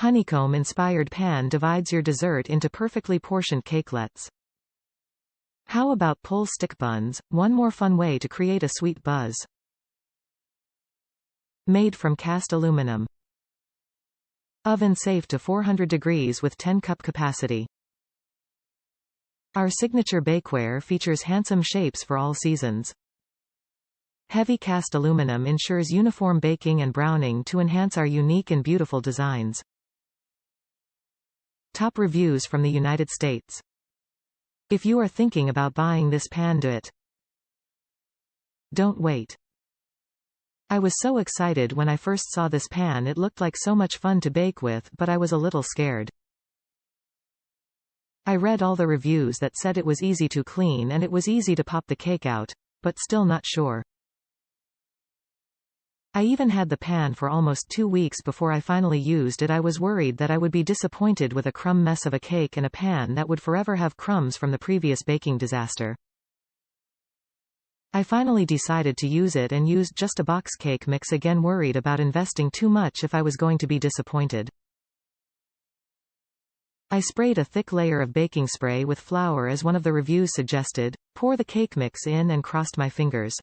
Honeycomb-inspired pan divides your dessert into perfectly portioned cakelets. How about pull stick buns, one more fun way to create a sweet buzz. Made from cast aluminum. Oven safe to 400 degrees with 10 cup capacity. Our signature bakeware features handsome shapes for all seasons. Heavy cast aluminum ensures uniform baking and browning to enhance our unique and beautiful designs. Top reviews from the United States. If you are thinking about buying this pan, do it. Don't wait. I was so excited when I first saw this pan. It looked like so much fun to bake with, but I was a little scared. I read all the reviews that said it was easy to clean and it was easy to pop the cake out, but still not sure. I even had the pan for almost 2 weeks before I finally used it. I was worried that I would be disappointed with a crumb mess of a cake and a pan that would forever have crumbs from the previous baking disaster. I finally decided to use it and used just a box cake mix, again worried about investing too much if I was going to be disappointed. I sprayed a thick layer of baking spray with flour as one of the reviews suggested, pour the cake mix in and crossed my fingers.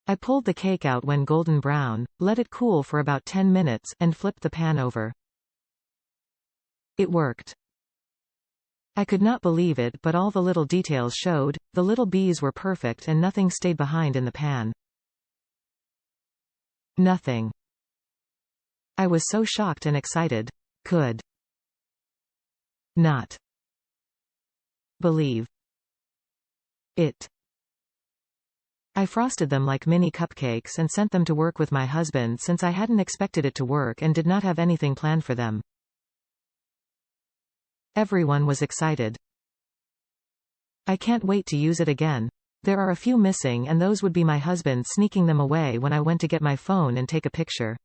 I pulled the cake out when golden brown, let it cool for about 10 minutes, and flipped the pan over. It worked. I could not believe it, but all the little details showed. The little bees were perfect and nothing stayed behind in the pan. Nothing. I was so shocked and excited. Could not believe it. I frosted them like mini cupcakes and sent them to work with my husband since I hadn't expected it to work and did not have anything planned for them. Everyone was excited. I can't wait to use it again. There are a few missing and those would be my husband sneaking them away when I went to get my phone and take a picture.